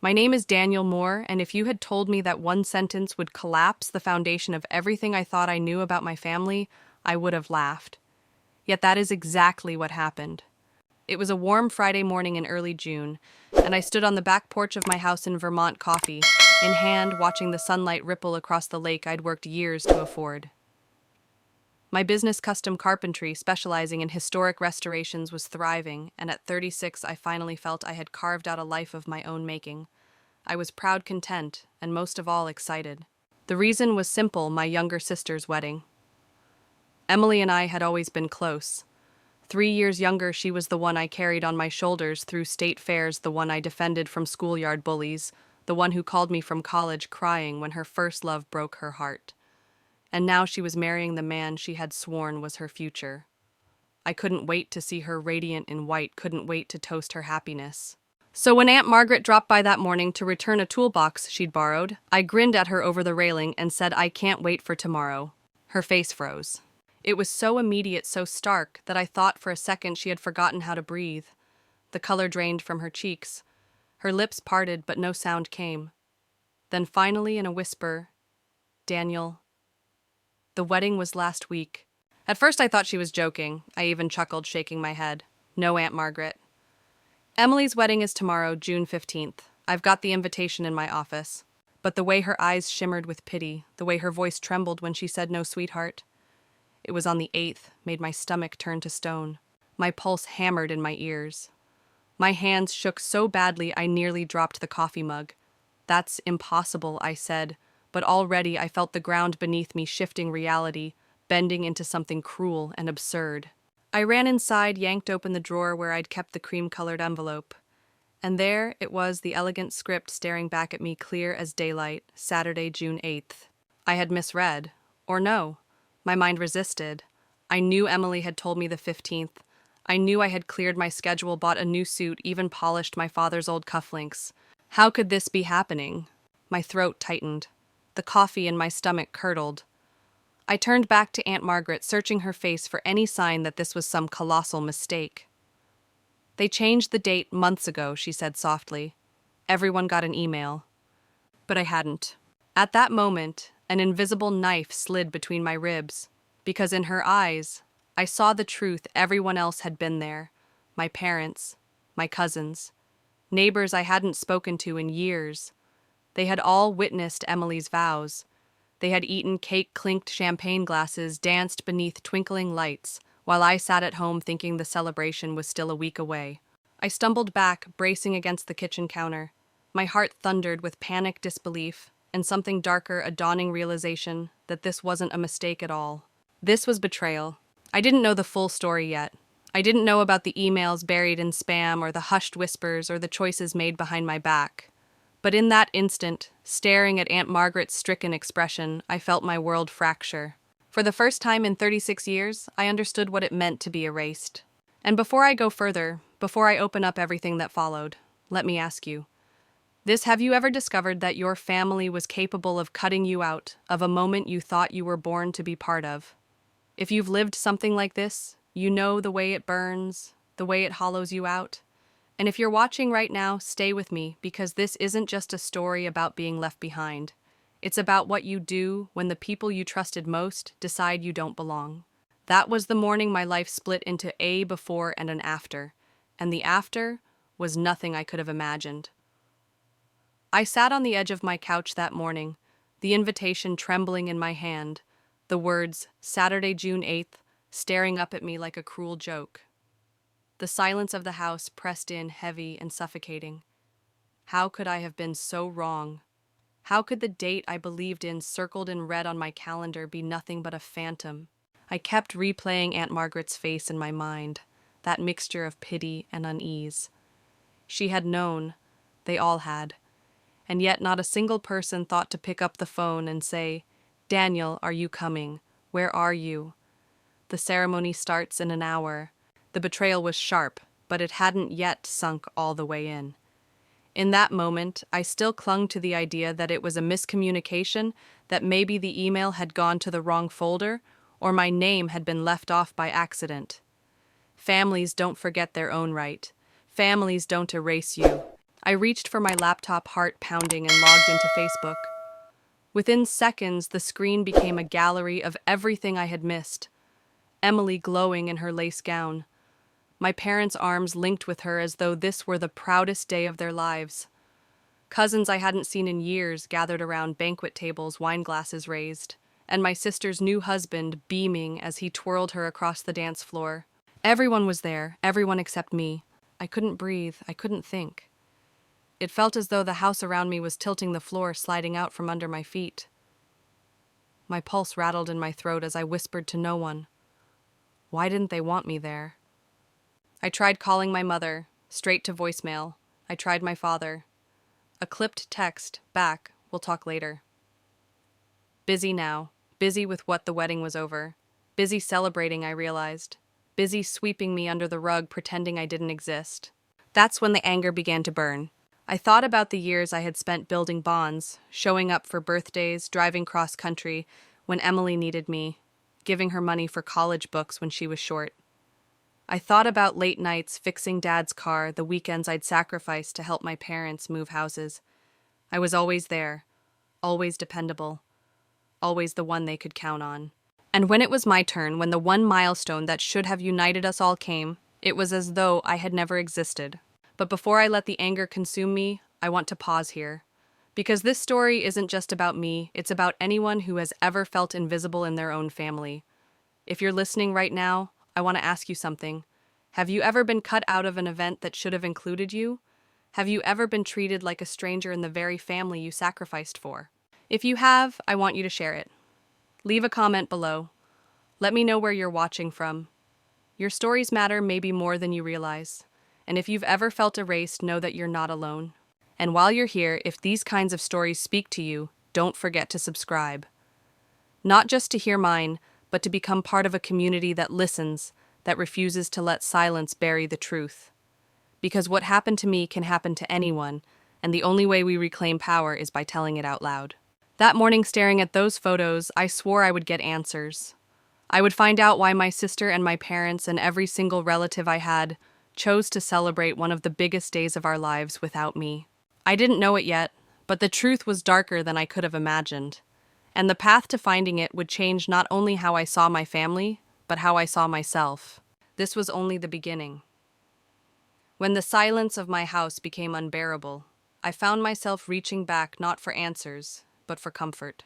My name is Daniel Moore, and if you had told me that one sentence would collapse the foundation of everything I thought I knew about my family, I would have laughed. Yet that is exactly what happened. It was a warm Friday morning in early June, and I stood on the back porch of my house in Vermont, coffee in hand, watching the sunlight ripple across the lake I'd worked years to afford. My business, custom carpentry, specializing in historic restorations, was thriving, and at 36 I finally felt I had carved out a life of my own making. I was proud, content, and most of all excited. The reason was simple: my younger sister's wedding. Emily and I had always been close. 3 years younger, she was the one I carried on my shoulders through state fairs, the one I defended from schoolyard bullies, the one who called me from college crying when her first love broke her heart. And now she was marrying the man she had sworn was her future. I couldn't wait to see her radiant in white, couldn't wait to toast her happiness. So when Aunt Margaret dropped by that morning to return a toolbox she'd borrowed, I grinned at her over the railing and said, "I can't wait for tomorrow." Her face froze. It was so immediate, so stark, that I thought for a second she had forgotten how to breathe. The color drained from her cheeks. Her lips parted, but no sound came. Then finally, in a whisper, "Daniel, the wedding was last week." At first I thought she was joking. I even chuckled, shaking my head. "No, Aunt Margaret. Emily's wedding is tomorrow, June 15th. I've got the invitation in my office." But the way her eyes shimmered with pity, the way her voice trembled when she said, "No, sweetheart." It was on the 8th, made my stomach turn to stone. My pulse hammered in my ears. My hands shook so badly I nearly dropped the coffee mug. "That's impossible," I said, but already I felt the ground beneath me shifting reality, bending into something cruel and absurd. I ran inside, yanked open the drawer where I'd kept the cream-colored envelope. And there it was, the elegant script staring back at me clear as daylight, Saturday, June 8th. I had misread. Or no. My mind resisted. I knew Emily had told me the 15th. I knew I had cleared my schedule, bought a new suit, even polished my father's old cufflinks. How could this be happening? My throat tightened. The coffee in my stomach curdled. I turned back to Aunt Margaret, searching her face for any sign that this was some colossal mistake. "They changed the date months ago," she said softly. "Everyone got an email." But I hadn't. At that moment, an invisible knife slid between my ribs, because in her eyes, I saw the truth. Everyone else had been there. My parents, my cousins, neighbors I hadn't spoken to in years. They had all witnessed Emily's vows. They had eaten cake-clinked champagne glasses, danced beneath twinkling lights, while I sat at home thinking the celebration was still a week away. I stumbled back, bracing against the kitchen counter. My heart thundered with panic, disbelief, and something darker, a dawning realization that this wasn't a mistake at all. This was betrayal. I didn't know the full story yet. I didn't know about the emails buried in spam, or the hushed whispers, or the choices made behind my back. But in that instant, staring at Aunt Margaret's stricken expression, I felt my world fracture. For the first time in 36 years, I understood what it meant to be erased. And before I go further, before I open up everything that followed, let me ask you, have you ever discovered that your family was capable of cutting you out of a moment you thought you were born to be part of? If you've lived something like this, you know the way it burns, the way it hollows you out. And if you're watching right now, stay with me, because this isn't just a story about being left behind. It's about what you do when the people you trusted most decide you don't belong. That was the morning my life split into a before and an after, and the after was nothing I could have imagined. I sat on the edge of my couch that morning, the invitation trembling in my hand, the words, Saturday, June 8th, staring up at me like a cruel joke. The silence of the house pressed in, heavy and suffocating. How could I have been so wrong? How could the date I believed in, circled in red on my calendar, be nothing but a phantom? I kept replaying Aunt Margaret's face in my mind, that mixture of pity and unease. She had known. They all had. And yet not a single person thought to pick up the phone and say, "Daniel, are you coming? Where are you?" The ceremony starts in an hour. The betrayal was sharp, but it hadn't yet sunk all the way in. In that moment, I still clung to the idea that it was a miscommunication, that maybe the email had gone to the wrong folder, or my name had been left off by accident. Families don't forget their own right. Families don't erase you. I reached for my laptop, heart pounding, and logged into Facebook. Within seconds, the screen became a gallery of everything I had missed. Emily glowing in her lace gown. My parents' arms linked with her as though this were the proudest day of their lives. Cousins I hadn't seen in years gathered around banquet tables, wine glasses raised, and my sister's new husband beaming as he twirled her across the dance floor. Everyone was there, everyone except me. I couldn't breathe, I couldn't think. It felt as though the house around me was tilting, the floor sliding out from under my feet. My pulse rattled in my throat as I whispered to no one. Why didn't they want me there? I tried calling my mother, straight to voicemail. I tried my father. A clipped text, back, we'll talk later. Busy now, busy with what the wedding was over. Busy celebrating, I realized. Busy sweeping me under the rug, pretending I didn't exist. That's when the anger began to burn. I thought about the years I had spent building bonds, showing up for birthdays, driving cross-country when Emily needed me, giving her money for college books when she was short. I thought about late nights fixing Dad's car, the weekends I'd sacrificed to help my parents move houses. I was always there, always dependable, always the one they could count on. And when it was my turn, when the one milestone that should have united us all came, it was as though I had never existed. But before I let the anger consume me, I want to pause here. Because this story isn't just about me, it's about anyone who has ever felt invisible in their own family. If you're listening right now, I want to ask you something. Have you ever been cut out of an event that should have included you? Have you ever been treated like a stranger in the very family you sacrificed for? If you have, I want you to share it. Leave a comment below. Let me know where you're watching from. Your stories matter maybe more than you realize. And if you've ever felt erased, know that you're not alone. And while you're here, if these kinds of stories speak to you, don't forget to subscribe. Not just to hear mine, but to become part of a community that listens, that refuses to let silence bury the truth. Because what happened to me can happen to anyone, and the only way we reclaim power is by telling it out loud. That morning, staring at those photos, I swore I would get answers. I would find out why my sister and my parents and every single relative I had chose to celebrate one of the biggest days of our lives without me. I didn't know it yet, but the truth was darker than I could have imagined. And the path to finding it would change not only how I saw my family, but how I saw myself. This was only the beginning. When the silence of my house became unbearable, I found myself reaching back not for answers, but for comfort.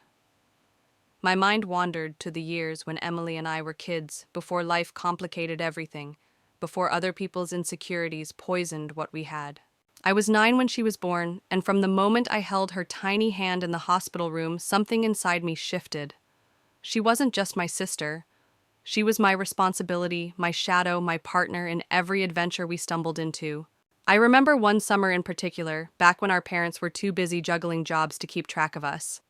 My mind wandered to the years when Emily and I were kids, before life complicated everything, before other people's insecurities poisoned what we had. I was 9 when she was born, and from the moment I held her tiny hand in the hospital room, something inside me shifted. She wasn't just my sister. She was my responsibility, my shadow, my partner in every adventure we stumbled into. I remember one summer in particular, back when our parents were too busy juggling jobs to keep track of us.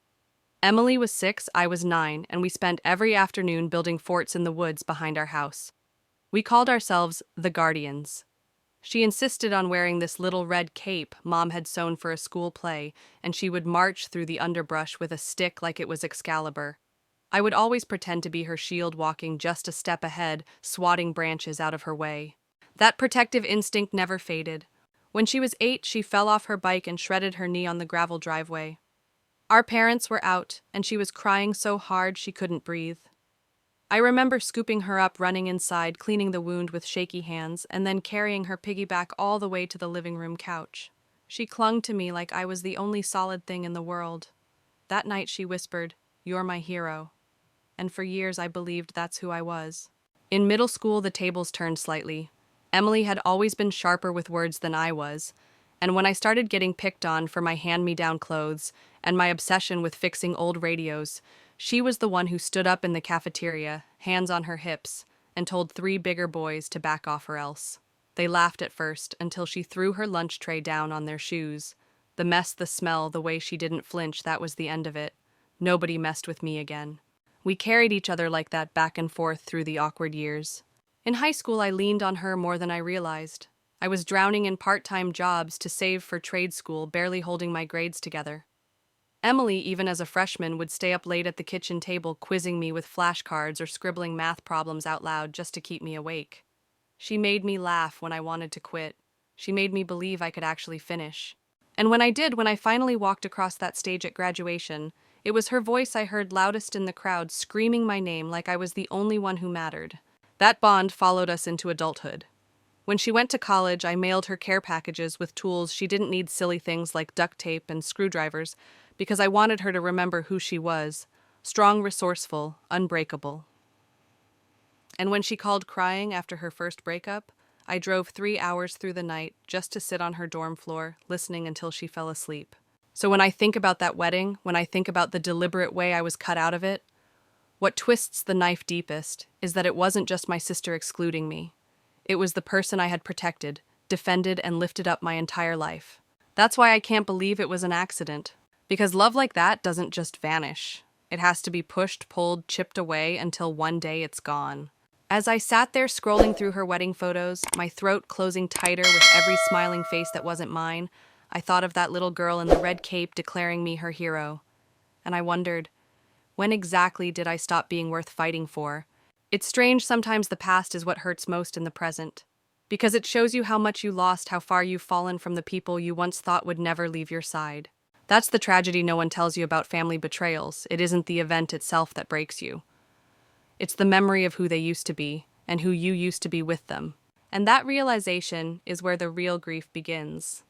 Emily was 6, I was 9, and we spent every afternoon building forts in the woods behind our house. We called ourselves the Guardians. She insisted on wearing this little red cape Mom had sewn for a school play, and she would march through the underbrush with a stick like it was Excalibur. I would always pretend to be her shield, walking just a step ahead, swatting branches out of her way. That protective instinct never faded. When she was 8, she fell off her bike and shredded her knee on the gravel driveway. Our parents were out, and she was crying so hard she couldn't breathe. I remember scooping her up, running inside, cleaning the wound with shaky hands, and then carrying her piggyback all the way to the living room couch. She clung to me like I was the only solid thing in the world. That night she whispered, "You're my hero." And for years I believed that's who I was. In middle school, the tables turned slightly. Emily had always been sharper with words than I was, and when I started getting picked on for my hand-me-down clothes and my obsession with fixing old radios, she was the one who stood up in the cafeteria, hands on her hips, and told 3 bigger boys to back off or else. They laughed at first, until she threw her lunch tray down on their shoes. The mess, the smell, the way she didn't flinch, that was the end of it. Nobody messed with me again. We carried each other like that back and forth through the awkward years. In high school, I leaned on her more than I realized. I was drowning in part-time jobs to save for trade school, barely holding my grades together. Emily, even as a freshman, would stay up late at the kitchen table quizzing me with flashcards or scribbling math problems out loud just to keep me awake. She made me laugh when I wanted to quit. She made me believe I could actually finish. And when I finally walked across that stage at graduation, it was her voice I heard loudest in the crowd, screaming my name like I was the only one who mattered. That bond followed us into adulthood. When she went to college, I mailed her care packages with tools she didn't need, silly things like duct tape and screwdrivers, because I wanted her to remember who she was: strong, resourceful, unbreakable. And when she called crying after her first breakup, I drove 3 hours through the night just to sit on her dorm floor, listening until she fell asleep. So when I think about that wedding, when I think about the deliberate way I was cut out of it, what twists the knife deepest is that it wasn't just my sister excluding me. It was the person I had protected, defended, and lifted up my entire life. That's why I can't believe it was an accident. Because love like that doesn't just vanish. It has to be pushed, pulled, chipped away until one day it's gone. As I sat there scrolling through her wedding photos, my throat closing tighter with every smiling face that wasn't mine, I thought of that little girl in the red cape declaring me her hero. And I wondered, when exactly did I stop being worth fighting for? It's strange sometimes the past is what hurts most in the present. Because it shows you how much you lost, how far you've fallen from the people you once thought would never leave your side. That's the tragedy no one tells you about family betrayals. It isn't the event itself that breaks you. It's the memory of who they used to be, and who you used to be with them. And that realization is where the real grief begins.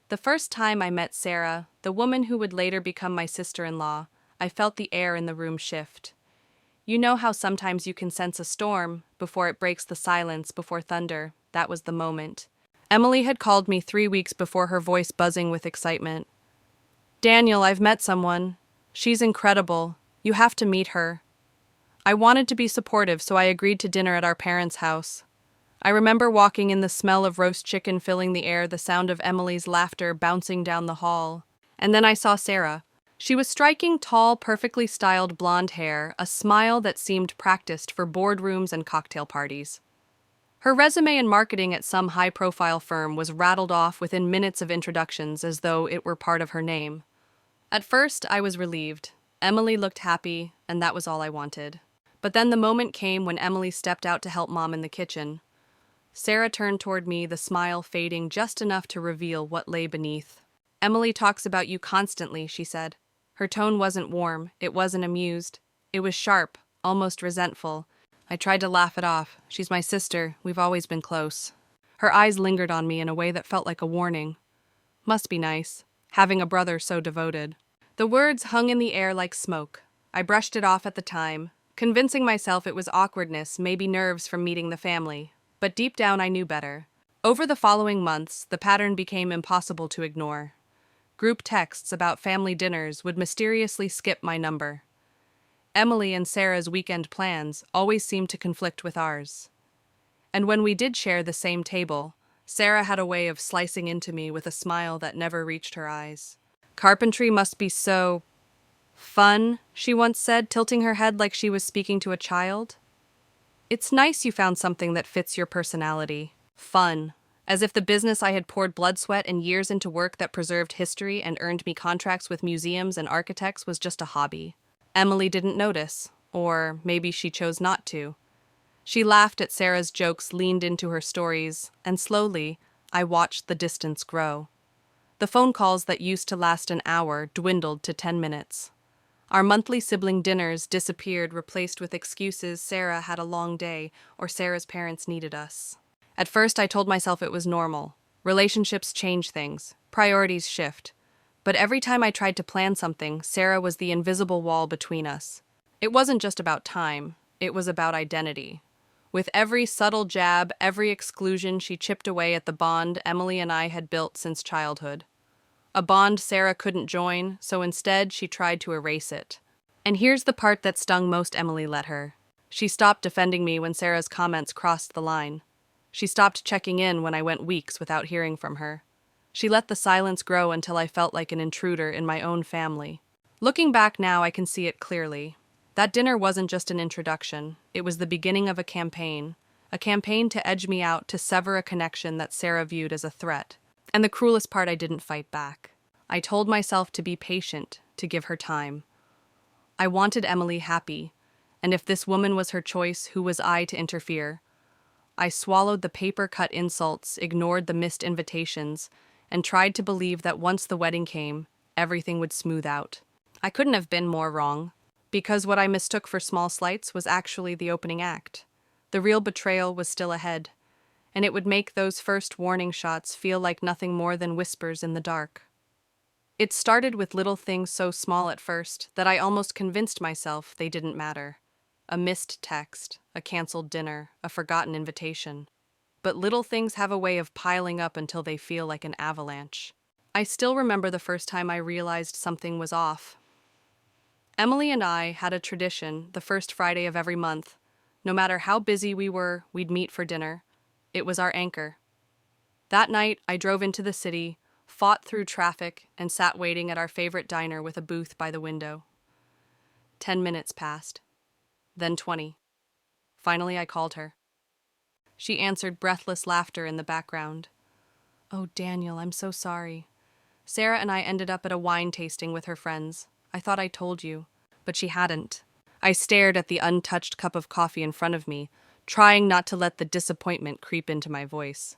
The first time I met Sarah, the woman who would later become my sister-in-law, I felt the air in the room shift. You know how sometimes you can sense a storm before it breaks the silence, before thunder. That was the moment. Emily had called me 3 weeks before, her voice buzzing with excitement. "Daniel, I've met someone. She's incredible. You have to meet her." I wanted to be supportive, so I agreed to dinner at our parents' house. I remember walking in, the smell of roast chicken filling the air, the sound of Emily's laughter bouncing down the hall. And then I saw Sarah. She was striking, tall, perfectly styled blonde hair, a smile that seemed practiced for boardrooms and cocktail parties. Her resume in marketing at some high-profile firm was rattled off within minutes of introductions as though it were part of her name. At first, I was relieved. Emily looked happy, and that was all I wanted. But then the moment came when Emily stepped out to help Mom in the kitchen. Sarah turned toward me, the smile fading just enough to reveal what lay beneath. "Emily talks about you constantly," she said. Her tone wasn't warm, it wasn't amused. It was sharp, almost resentful. I tried to laugh it off. "She's my sister. We've always been close." Her eyes lingered on me in a way that felt like a warning. Must be nice, having a brother so devoted. The words hung in the air like smoke. I brushed it off at the time, convincing myself it was awkwardness, maybe nerves from meeting the family. But deep down I knew better. Over the following months, the pattern became impossible to ignore. Group texts about family dinners would mysteriously skip my number. Emily and Sarah's weekend plans always seemed to conflict with ours. And when we did share the same table, Sarah had a way of slicing into me with a smile that never reached her eyes. "Carpentry must be so fun," she once said, tilting her head like she was speaking to a child. "It's nice you found something that fits your personality. Fun." As if the business I had poured blood, sweat, and years into, work that preserved history and earned me contracts with museums and architects, was just a hobby. Emily didn't notice, or maybe she chose not to. She laughed at Sarah's jokes, leaned into her stories, and slowly, I watched the distance grow. The phone calls that used to last an hour dwindled to 10 minutes. Our monthly sibling dinners disappeared, replaced with excuses: Sarah had a long day, or Sarah's parents needed us. At first, I told myself it was normal. Relationships change things. Priorities shift. But every time I tried to plan something, Sarah was the invisible wall between us. It wasn't just about time. It was about identity. With every subtle jab, every exclusion, she chipped away at the bond Emily and I had built since childhood. A bond Sarah couldn't join, so instead she tried to erase it. And here's the part that stung most: Emily let her. She stopped defending me when Sarah's comments crossed the line. She stopped checking in when I went weeks without hearing from her. She let the silence grow until I felt like an intruder in my own family. Looking back now, I can see it clearly. That dinner wasn't just an introduction. It was the beginning of a campaign to edge me out, to sever a connection that Sarah viewed as a threat. And the cruelest part, I didn't fight back. I told myself to be patient, to give her time. I wanted Emily happy, and if this woman was her choice, who was I to interfere? I swallowed the paper-cut insults, ignored the missed invitations, and tried to believe that once the wedding came, everything would smooth out. I couldn't have been more wrong, because what I mistook for small slights was actually the opening act. The real betrayal was still ahead, and it would make those first warning shots feel like nothing more than whispers in the dark. It started with little things so small at first that I almost convinced myself they didn't matter. A missed text, a canceled dinner, a forgotten invitation. But little things have a way of piling up until they feel like an avalanche. I still remember the first time I realized something was off. Emily and I had a tradition the first Friday of every month. No matter how busy we were, we'd meet for dinner. It was our anchor. That night, I drove into the city, fought through traffic, and sat waiting at our favorite diner with a booth by the window. 10 minutes passed. Then 20. Finally, I called her. She answered breathless laughter in the background. "Oh, Daniel, I'm so sorry. Sarah and I ended up at a wine tasting with her friends. I thought I told you, but she hadn't." I stared at the untouched cup of coffee in front of me, trying not to let the disappointment creep into my voice.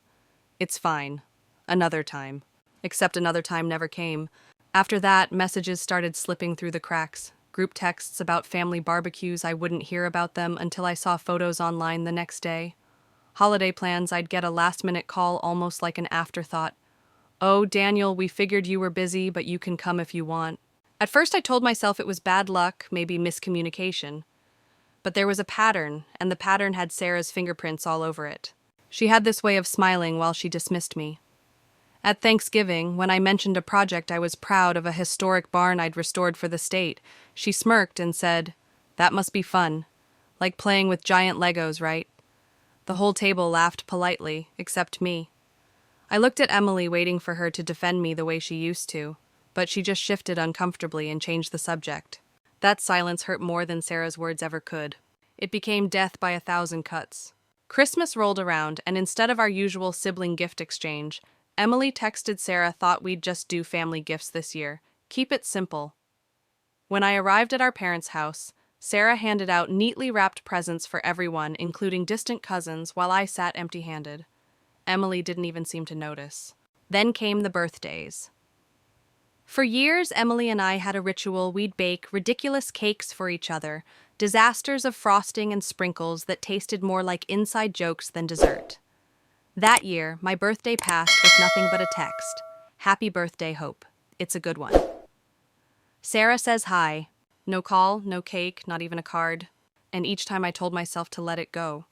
"It's fine. Another time." Except another time never came. After that, messages started slipping through the cracks. Group texts about family barbecues, I wouldn't hear about them until I saw photos online the next day. Holiday plans, I'd get a last-minute call almost like an afterthought. "Oh, Daniel, we figured you were busy, but you can come if you want." At first I told myself it was bad luck, maybe miscommunication. But there was a pattern, and the pattern had Sarah's fingerprints all over it. She had this way of smiling while she dismissed me. At Thanksgiving, when I mentioned a project I was proud of, a historic barn I'd restored for the state, she smirked and said, "That must be fun. Like playing with giant Legos, right?" The whole table laughed politely, except me. I looked at Emily, waiting for her to defend me the way she used to, but she just shifted uncomfortably and changed the subject. That silence hurt more than Sarah's words ever could. It became death by 1,000 cuts. Christmas rolled around, and instead of our usual sibling gift exchange, Emily texted Sarah, "Thought we'd just do family gifts this year. Keep it simple." When I arrived at our parents' house, Sarah handed out neatly wrapped presents for everyone, including distant cousins, while I sat empty-handed. Emily didn't even seem to notice. Then came the birthdays. For years, Emily and I had a ritual. We'd bake ridiculous cakes for each other, disasters of frosting and sprinkles that tasted more like inside jokes than dessert. That year, my birthday passed with nothing but a text. "Happy birthday, Hope. It's a good one." Sarah says hi. No call, no cake, not even a card. And each time I told myself to let it go.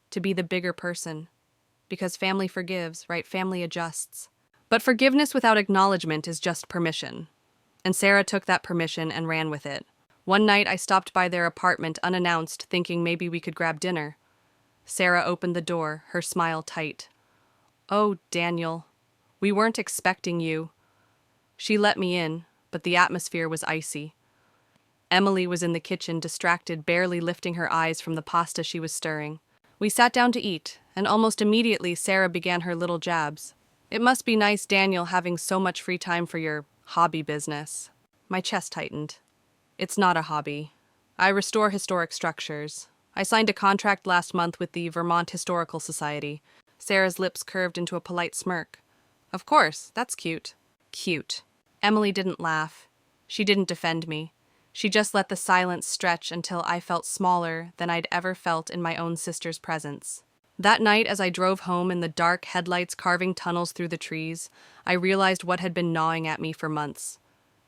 To be the bigger person. Because family forgives, right? Family adjusts. But forgiveness without acknowledgement is just permission. And Sarah took that permission and ran with it. One night I stopped by their apartment unannounced, thinking maybe we could grab dinner. Sarah opened the door, her smile tight. "Oh, Daniel, we weren't expecting you." She let me in, but the atmosphere was icy. Emily was in the kitchen, distracted, barely lifting her eyes from the pasta she was stirring. We sat down to eat, and almost immediately Sarah began her little jabs. "It must be nice, Daniel, having so much free time for your hobby business." My chest tightened. "It's not a hobby. I restore historic structures. I signed a contract last month with the Vermont Historical Society." Sarah's lips curved into a polite smirk. "Of course, that's cute." Cute. Emily didn't laugh. She didn't defend me. She just let the silence stretch until I felt smaller than I'd ever felt in my own sister's presence. That night, as I drove home in the dark, headlights carving tunnels through the trees, I realized what had been gnawing at me for months.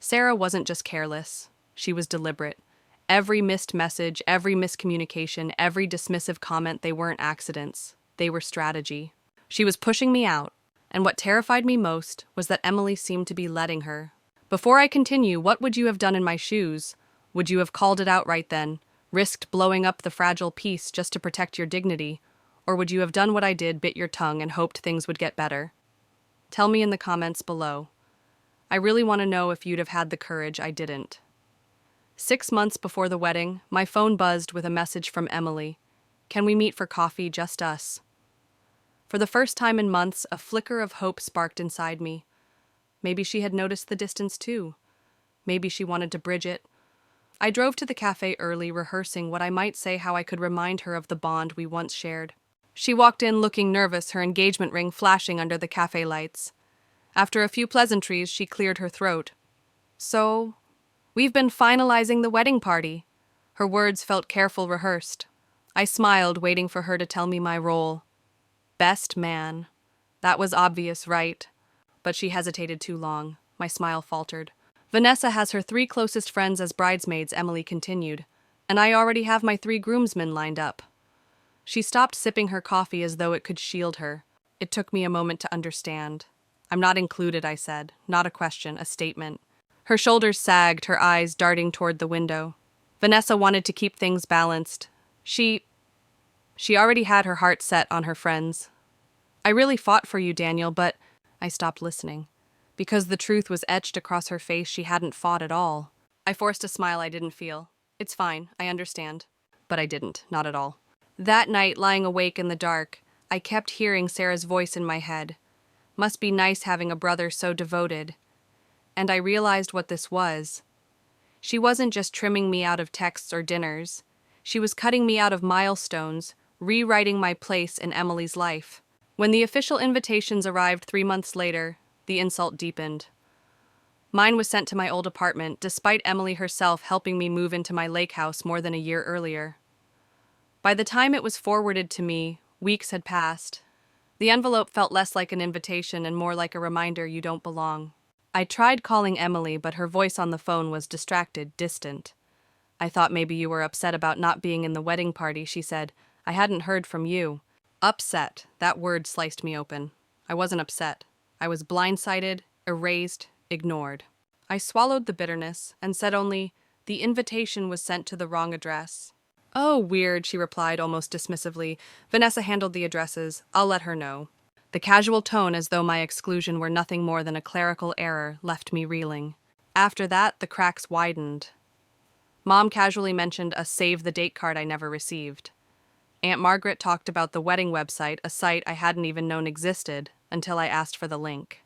Sarah wasn't just careless. She was deliberate. Every missed message, every miscommunication, every dismissive comment, they weren't accidents. They were strategy. She was pushing me out, and what terrified me most was that Emily seemed to be letting her. Before I continue, what would you have done in my shoes? Would you have called it out right then, risked blowing up the fragile peace just to protect your dignity? Or would you have done what I did, bit your tongue, and hoped things would get better? Tell me in the comments below. I really want to know if you'd have had the courage I didn't. 6 months before the wedding, my phone buzzed with a message from Emily. "Can we meet for coffee, just us?" For the first time in months, a flicker of hope sparked inside me. Maybe she had noticed the distance too. Maybe she wanted to bridge it. I drove to the cafe early, rehearsing what I might say, how I could remind her of the bond we once shared. She walked in looking nervous, her engagement ring flashing under the cafe lights. After a few pleasantries, she cleared her throat. So, we've been finalizing the wedding party. Her words felt careful, rehearsed. I smiled, waiting for her to tell me my role. Best man. That was obvious, right? But she hesitated too long. My smile faltered. Vanessa has her 3 closest friends as bridesmaids, Emily continued, and I already have my 3 groomsmen lined up. She stopped sipping her coffee as though it could shield her. It took me a moment to understand. I'm not included, I said. Not a question, a statement. Her shoulders sagged, her eyes darting toward the window. Vanessa wanted to keep things balanced. She already had her heart set on her friends. I really fought for you, Daniel, but I stopped listening. Because the truth was etched across her face, she hadn't fought at all. I forced a smile I didn't feel. It's fine, I understand. But I didn't, not at all. That night, lying awake in the dark, I kept hearing Sarah's voice in my head. Must be nice having a brother so devoted. And I realized what this was. She wasn't just trimming me out of texts or dinners. She was cutting me out of milestones, rewriting my place in Emily's life. When the official invitations arrived 3 months later, the insult deepened. Mine was sent to my old apartment, despite Emily herself helping me move into my lake house more than a year earlier. By the time it was forwarded to me, weeks had passed. The envelope felt less like an invitation and more like a reminder you don't belong. I tried calling Emily, but her voice on the phone was distracted, distant. I thought maybe you were upset about not being in the wedding party, she said. I hadn't heard from you. Upset. That word sliced me open. I wasn't upset. I was blindsided, erased, ignored. I swallowed the bitterness and said only, the invitation was sent to the wrong address. Oh, weird, she replied almost dismissively. Vanessa handled the addresses. I'll let her know. The casual tone, as though my exclusion were nothing more than a clerical error, left me reeling. After that, the cracks widened. Mom casually mentioned a save-the-date card I never received. Aunt Margaret talked about the wedding website, a site I hadn't even known existed, until I asked for the link.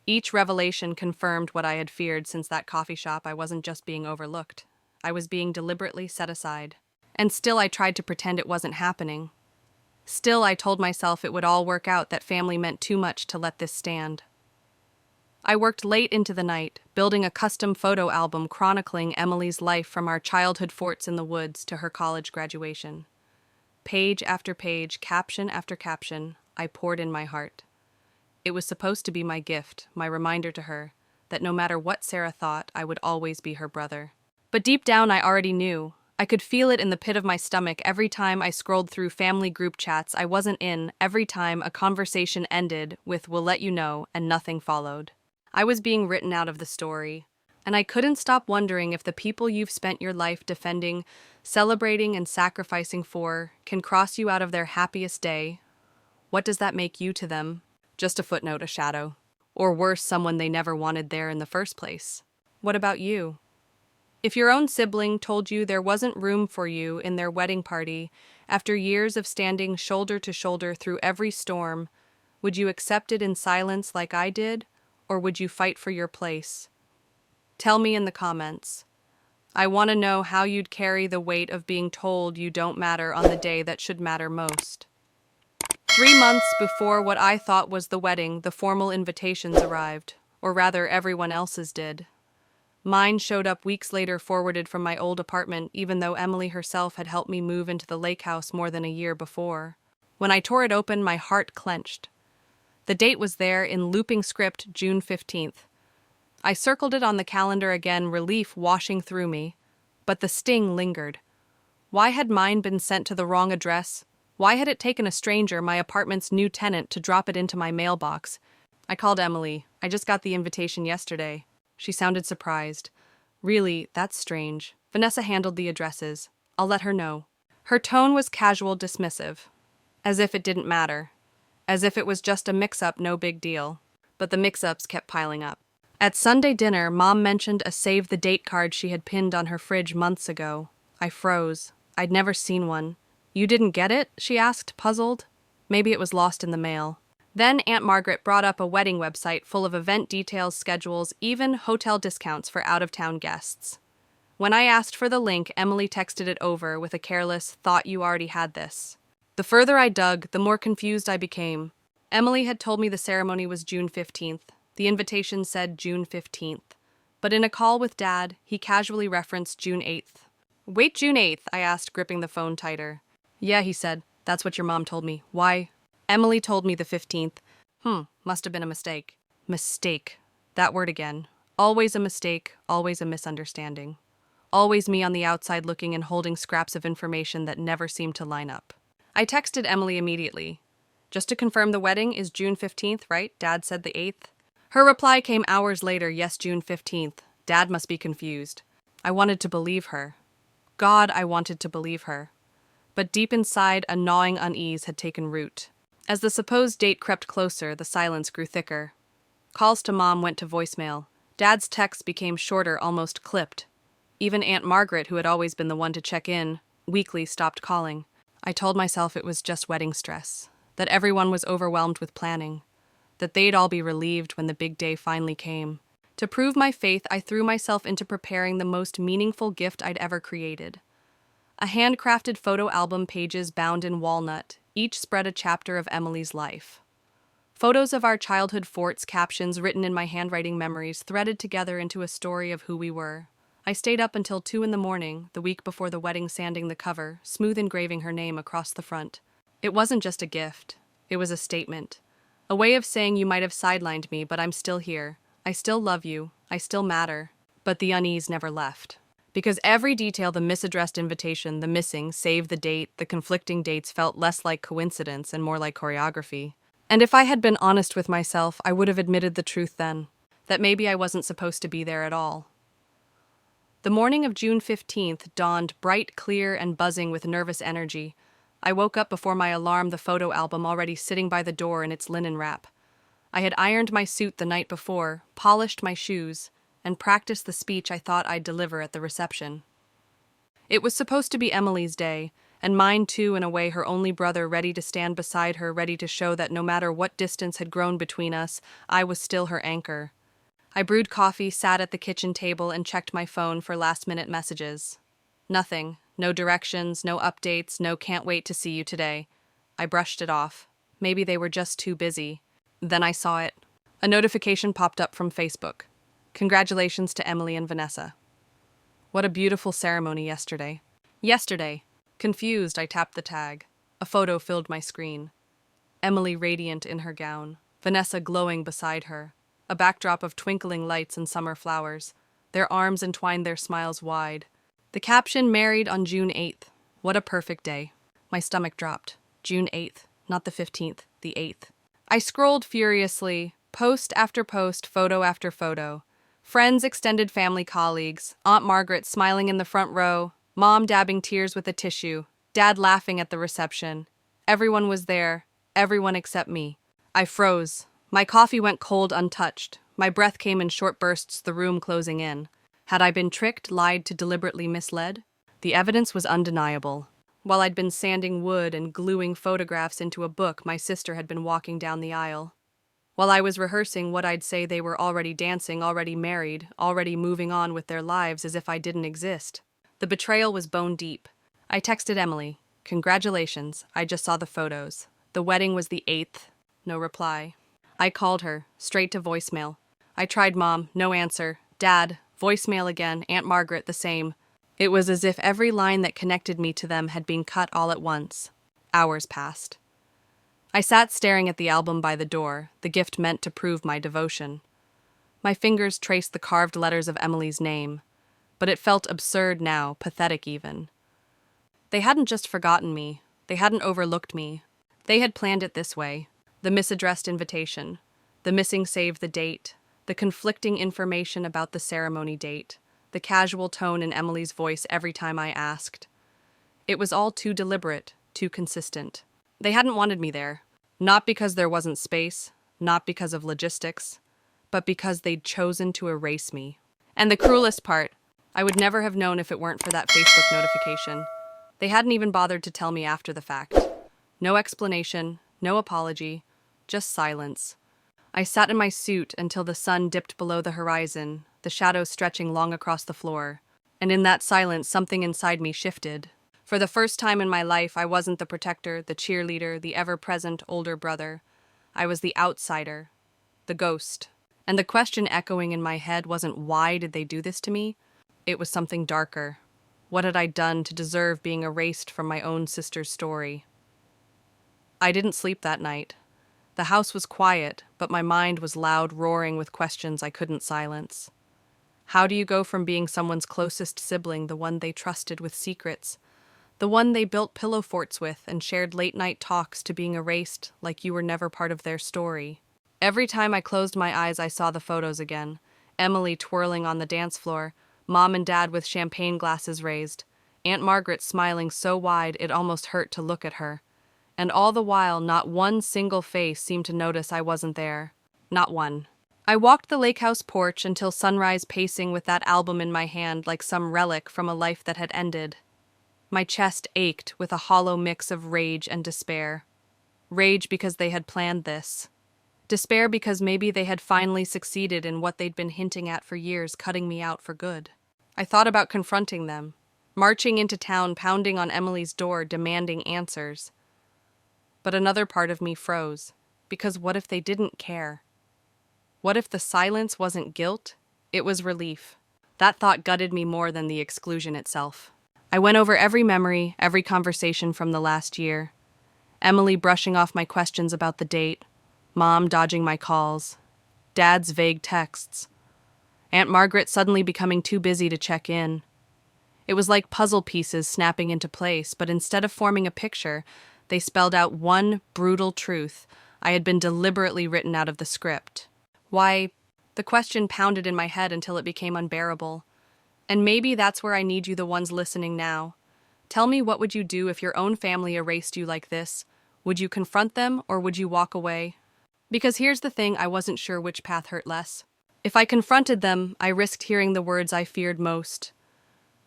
Each revelation confirmed what I had feared since that coffee shop. I wasn't just being overlooked. I was being deliberately set aside. And still I tried to pretend it wasn't happening. Still I told myself it would all work out, that family meant too much to let this stand. I worked late into the night, building a custom photo album chronicling Emily's life from our childhood forts in the woods to her college graduation. Page after page, caption after caption, I poured in my heart. It was supposed to be my gift, my reminder to her, that no matter what Sarah thought, I would always be her brother. But deep down I already knew. I could feel it in the pit of my stomach every time I scrolled through family group chats I wasn't in, every time a conversation ended with "we'll let you know" and nothing followed. I was being written out of the story, and I couldn't stop wondering if the people you've spent your life defending, celebrating, and sacrificing for can cross you out of their happiest day. What does that make you to them? Just a footnote, a shadow. Or worse, someone they never wanted there in the first place. What about you? If your own sibling told you there wasn't room for you in their wedding party, after years of standing shoulder to shoulder through every storm, would you accept it in silence like I did, or would you fight for your place? Tell me in the comments. I want to know how you'd carry the weight of being told you don't matter on the day that should matter most. 3 months before what I thought was the wedding, the formal invitations arrived, or rather everyone else's did. Mine showed up weeks later, forwarded from my old apartment, even though Emily herself had helped me move into the lake house more than a year before. When I tore it open, my heart clenched. The date was there in looping script, June 15th. I circled it on the calendar again, relief washing through me. But the sting lingered. Why had mine been sent to the wrong address? Why had it taken a stranger, my apartment's new tenant, to drop it into my mailbox? I called Emily. I just got the invitation yesterday. She sounded surprised. Really, that's strange. Vanessa handled the addresses. I'll let her know. Her tone was casual, dismissive. As if it didn't matter. As if it was just a mix-up, no big deal. But the mix-ups kept piling up. At Sunday dinner, Mom mentioned a save-the-date card she had pinned on her fridge months ago. I froze. I'd never seen one. You didn't get it? She asked, puzzled. Maybe it was lost in the mail. Then Aunt Margaret brought up a wedding website full of event details, schedules, even hotel discounts for out-of-town guests. When I asked for the link, Emily texted it over with a careless, "thought you already had this." The further I dug, the more confused I became. Emily had told me the ceremony was June 15th. The invitation said June 15th, but in a call with Dad, he casually referenced June 8th. Wait, June 8th, I asked, gripping the phone tighter. Yeah, he said. That's what your mom told me. Why? Emily told me the 15th. Must have been a mistake. Mistake. That word again. Always a mistake, always a misunderstanding. Always me on the outside looking and holding scraps of information that never seemed to line up. I texted Emily immediately. Just to confirm, the wedding is June 15th, right? Dad said the 8th. Her reply came hours later, yes, June 15th. Dad must be confused. I wanted to believe her. God, I wanted to believe her. But deep inside, a gnawing unease had taken root. As the supposed date crept closer, the silence grew thicker. Calls to Mom went to voicemail. Dad's texts became shorter, almost clipped. Even Aunt Margaret, who had always been the one to check in, weekly stopped calling. I told myself it was just wedding stress, that everyone was overwhelmed with planning, that they'd all be relieved when the big day finally came. To prove my faith, I threw myself into preparing the most meaningful gift I'd ever created. A handcrafted photo album, pages bound in walnut, each spread a chapter of Emily's life. Photos of our childhood forts, captions written in my handwriting memories, threaded together into a story of who we were. I stayed up until 2 a.m, the week before the wedding, sanding the cover, smooth engraving her name across the front. It wasn't just a gift. It was a statement. A way of saying you might have sidelined me, but I'm still here. I still love you. I still matter. But the unease never left. Because every detail, the misaddressed invitation, the missing, save the date, the conflicting dates felt less like coincidence and more like choreography. And if I had been honest with myself, I would have admitted the truth then, that maybe I wasn't supposed to be there at all. The morning of June 15th dawned bright, clear, and buzzing with nervous energy. I woke up before my alarm, the photo album already sitting by the door in its linen wrap. I had ironed my suit the night before, polished my shoes, and practiced the speech I thought I'd deliver at the reception. It was supposed to be Emily's day, and mine too, in a way, her only brother, ready to stand beside her, ready to show that no matter what distance had grown between us, I was still her anchor. I brewed coffee, sat at the kitchen table, and checked my phone for last-minute messages. Nothing. No directions, no updates, no can't wait to see you today. I brushed it off. Maybe they were just too busy. Then I saw it. A notification popped up from Facebook. Congratulations to Emily and Vanessa. What a beautiful ceremony yesterday. Yesterday. Confused, I tapped the tag. A photo filled my screen. Emily radiant in her gown. Vanessa glowing beside her. A backdrop of twinkling lights and summer flowers. Their arms entwined, their smiles wide. The caption, married on June 8th. What a perfect day. My stomach dropped. June 8th, not the 15th, the 8th. I scrolled furiously, post after post, photo after photo. Friends, extended family, colleagues, Aunt Margaret smiling in the front row, Mom dabbing tears with a tissue, Dad laughing at the reception. Everyone was there, everyone except me. I froze. My coffee went cold untouched. My breath came in short bursts, the room closing in. Had I been tricked, lied to, deliberately misled? The evidence was undeniable. While I'd been sanding wood and gluing photographs into a book, my sister had been walking down the aisle. While I was rehearsing what I'd say, they were already dancing, already married, already moving on with their lives as if I didn't exist. The betrayal was bone deep. I texted Emily. Congratulations, I just saw the photos. The wedding was the 8th. No reply. I called her, straight to voicemail. I tried Mom, no answer. Dad, voicemail again, Aunt Margaret, the same. It was as if every line that connected me to them had been cut all at once. Hours passed. I sat staring at the album by the door, the gift meant to prove my devotion. My fingers traced the carved letters of Emily's name, but it felt absurd now, pathetic even. They hadn't just forgotten me. They hadn't overlooked me. They had planned it this way. The misaddressed invitation, the missing save the date, the conflicting information about the ceremony date, the casual tone in Emily's voice every time I asked. It was all too deliberate, too consistent. They hadn't wanted me there, not because there wasn't space, not because of logistics, but because they'd chosen to erase me. And the cruelest part, I would never have known if it weren't for that Facebook notification. They hadn't even bothered to tell me after the fact. No explanation, no apology, just silence. I sat in my suit until the sun dipped below the horizon, the shadows stretching long across the floor. And in that silence, something inside me shifted. For the first time in my life, I wasn't the protector, the cheerleader, the ever-present older brother. I was the outsider, the ghost. And the question echoing in my head wasn't why did they do this to me? It was something darker. What had I done to deserve being erased from my own sister's story? I didn't sleep that night. The house was quiet, but my mind was loud, roaring with questions I couldn't silence. How do you go from being someone's closest sibling, the one they trusted with secrets, the one they built pillow forts with and shared late-night talks, to being erased like you were never part of their story? Every time I closed my eyes, I saw the photos again. Emily twirling on the dance floor, Mom and Dad with champagne glasses raised, Aunt Margaret smiling so wide it almost hurt to look at her. And all the while, not one single face seemed to notice I wasn't there. Not one. I walked the lake house porch until sunrise, pacing with that album in my hand like some relic from a life that had ended. My chest ached with a hollow mix of rage and despair. Rage because they had planned this. Despair because maybe they had finally succeeded in what they'd been hinting at for years, cutting me out for good. I thought about confronting them, marching into town, pounding on Emily's door, demanding answers. But another part of me froze, because what if they didn't care? What if the silence wasn't guilt? It was relief. That thought gutted me more than the exclusion itself. I went over every memory, every conversation from the last year. Emily brushing off my questions about the date, Mom dodging my calls, Dad's vague texts, Aunt Margaret suddenly becoming too busy to check in. It was like puzzle pieces snapping into place, but instead of forming a picture, they spelled out one brutal truth I had been deliberately written out of the script. Why, the question pounded in my head until it became unbearable. And maybe that's where I need you, the ones listening now. Tell me, what would you do if your own family erased you like this? Would you confront them, or would you walk away? Because here's the thing, I wasn't sure which path hurt less. If I confronted them, I risked hearing the words I feared most.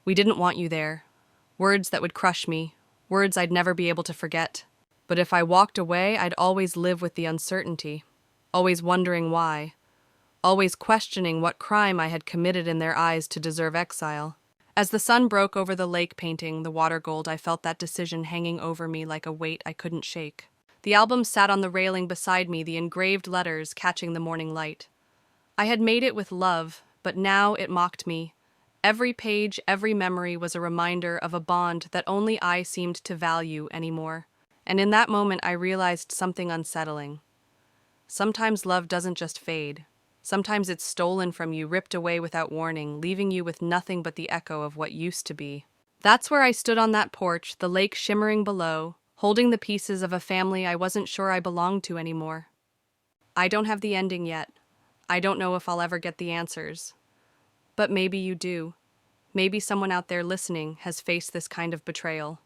We didn't want you there. Words that would crush me. Words I'd never be able to forget. But if I walked away, I'd always live with the uncertainty. Always wondering why. Always questioning what crime I had committed in their eyes to deserve exile. As the sun broke over the lake painting the water gold, I felt that decision hanging over me like a weight I couldn't shake. The album sat on the railing beside me, the engraved letters catching the morning light. I had made it with love, but now it mocked me. Every page, every memory was a reminder of a bond that only I seemed to value anymore. And in that moment, I realized something unsettling. Sometimes love doesn't just fade. Sometimes it's stolen from you, ripped away without warning, leaving you with nothing but the echo of what used to be. That's where I stood on that porch, the lake shimmering below, holding the pieces of a family I wasn't sure I belonged to anymore. I don't have the ending yet. I don't know if I'll ever get the answers. But maybe you do. Maybe someone out there listening has faced this kind of betrayal.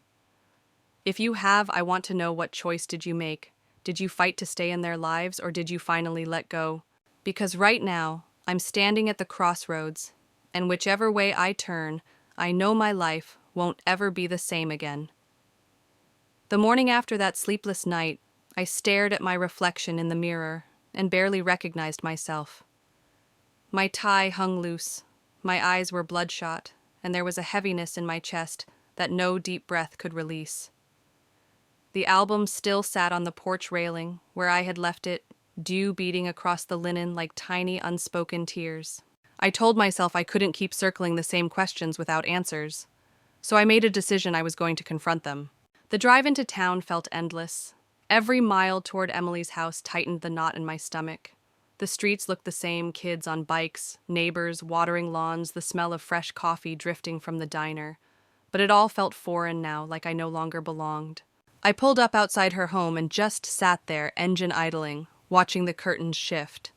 If you have, I want to know, what choice did you make? Did you fight to stay in their lives, or did you finally let go? Because right now, I'm standing at the crossroads, and whichever way I turn, I know my life won't ever be the same again. The morning after that sleepless night, I stared at my reflection in the mirror and barely recognized myself. My tie hung loose, my eyes were bloodshot, and there was a heaviness in my chest that no deep breath could release. The album still sat on the porch railing where I had left it, dew beating across the linen like tiny unspoken tears. I told myself I couldn't keep circling the same questions without answers, so I made a decision: I was going to confront them. The drive into town felt endless. Every mile toward Emily's house tightened the knot in my stomach. The streets looked the same: kids on bikes, neighbors, watering lawns, the smell of fresh coffee drifting from the diner. But it all felt foreign now, like I no longer belonged. I pulled up outside her home and just sat there, engine idling, watching the curtains shift.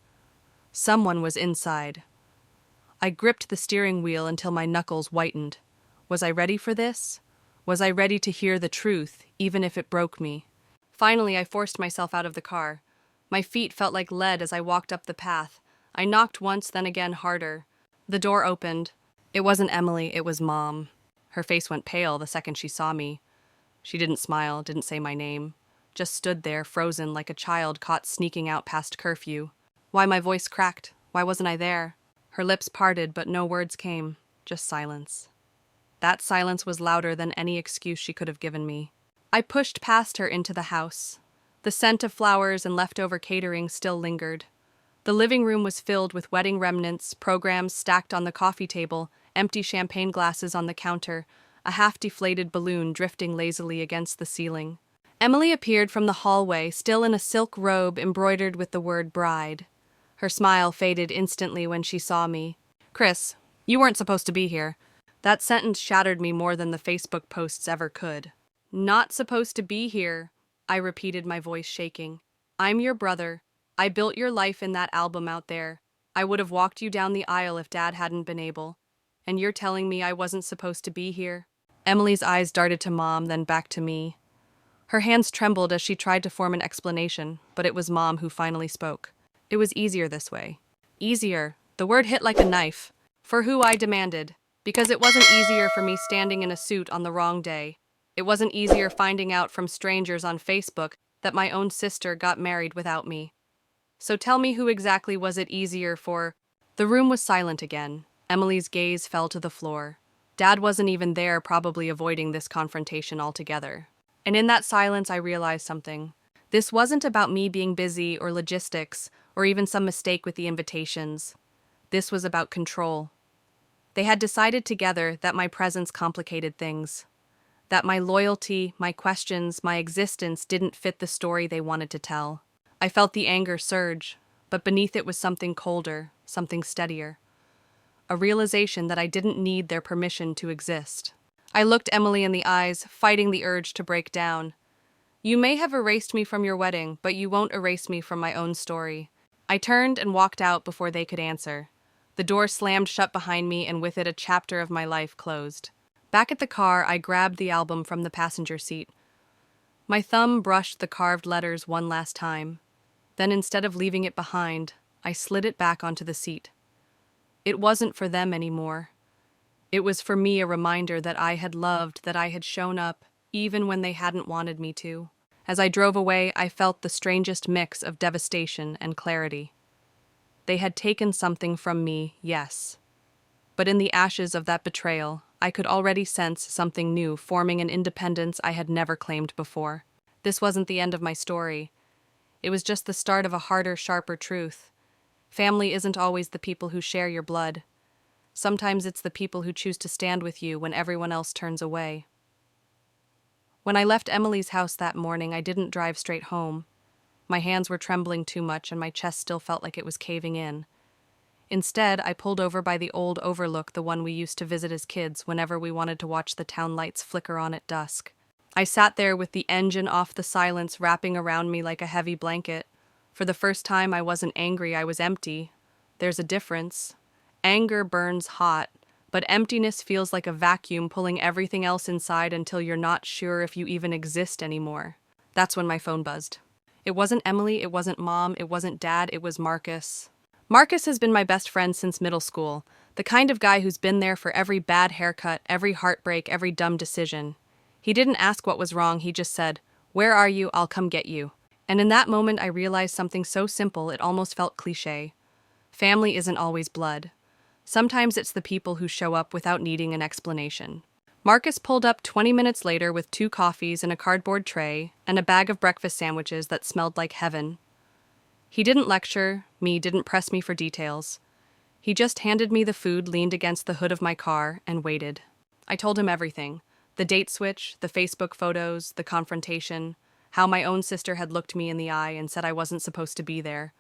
Someone was inside. I gripped the steering wheel until my knuckles whitened. Was I ready for this? Was I ready to hear the truth, even if it broke me? Finally, I forced myself out of the car. My feet felt like lead as I walked up the path. I knocked once, then again harder. The door opened. It wasn't Emily, it was Mom. Her face went pale the second she saw me. She didn't smile, didn't say my name. Just stood there, frozen like a child caught sneaking out past curfew. Why, my voice cracked. Why wasn't I there? Her lips parted, but no words came. Just silence. That silence was louder than any excuse she could have given me. I pushed past her into the house. The scent of flowers and leftover catering still lingered. The living room was filled with wedding remnants, programs stacked on the coffee table, empty champagne glasses on the counter, a half-deflated balloon drifting lazily against the ceiling. Emily appeared from the hallway, still in a silk robe embroidered with the word bride. Her smile faded instantly when she saw me. "Chris, you weren't supposed to be here." That sentence shattered me more than the Facebook posts ever could. "Not supposed to be here," I repeated, my voice shaking. "I'm your brother. I built your life in that album out there. I would have walked you down the aisle if Dad hadn't been able. And you're telling me I wasn't supposed to be here?" Emily's eyes darted to Mom, then back to me. Her hands trembled as she tried to form an explanation, but it was Mom who finally spoke. "It was easier this way." Easier. The word hit like a knife. For who, I demanded. Because it wasn't easier for me standing in a suit on the wrong day. It wasn't easier finding out from strangers on Facebook that my own sister got married without me. So tell me, who exactly was it easier for? The room was silent again. Emily's gaze fell to the floor. Dad wasn't even there, probably avoiding this confrontation altogether. And in that silence, I realized something. This wasn't about me being busy or logistics or even some mistake with the invitations. This was about control. They had decided together that my presence complicated things. That my loyalty, my questions, my existence didn't fit the story they wanted to tell. I felt the anger surge, but beneath it was something colder, something steadier. A realization that I didn't need their permission to exist. I looked Emily in the eyes, fighting the urge to break down. "You may have erased me from your wedding, but you won't erase me from my own story." I turned and walked out before they could answer. The door slammed shut behind me, and with it a chapter of my life closed. Back at the car, I grabbed the album from the passenger seat. My thumb brushed the carved letters one last time. Then, instead of leaving it behind, I slid it back onto the seat. It wasn't for them anymore. It was for me, a reminder that I had loved, that I had shown up, even when they hadn't wanted me to. As I drove away, I felt the strangest mix of devastation and clarity. They had taken something from me, yes. But in the ashes of that betrayal, I could already sense something new, forming an independence I had never claimed before. This wasn't the end of my story. It was just the start of a harder, sharper truth. Family isn't always the people who share your blood. Sometimes it's the people who choose to stand with you when everyone else turns away. When I left Emily's house that morning, I didn't drive straight home. My hands were trembling too much, and my chest still felt like it was caving in. Instead, I pulled over by the old overlook, the one we used to visit as kids whenever we wanted to watch the town lights flicker on at dusk. I sat there with the engine off, the silence wrapping around me like a heavy blanket. For the first time, I wasn't angry, I was empty. There's a difference. Anger burns hot, but emptiness feels like a vacuum pulling everything else inside until you're not sure if you even exist anymore. That's when my phone buzzed. It wasn't Emily, it wasn't Mom, it wasn't Dad, it was Marcus. Marcus has been my best friend since middle school, the kind of guy who's been there for every bad haircut, every heartbreak, every dumb decision. He didn't ask what was wrong, he just said, "Where are you? I'll come get you." And in that moment, I realized something so simple it almost felt cliché. Family isn't always blood. Sometimes it's the people who show up without needing an explanation. Marcus pulled up 20 minutes later with 2 coffees in a cardboard tray and a bag of breakfast sandwiches that smelled like heaven. He didn't lecture me, didn't press me for details. He just handed me the food, leaned against the hood of my car, and waited. I told him everything. The date switch, the Facebook photos, the confrontation, how my own sister had looked me in the eye and said I wasn't supposed to be there.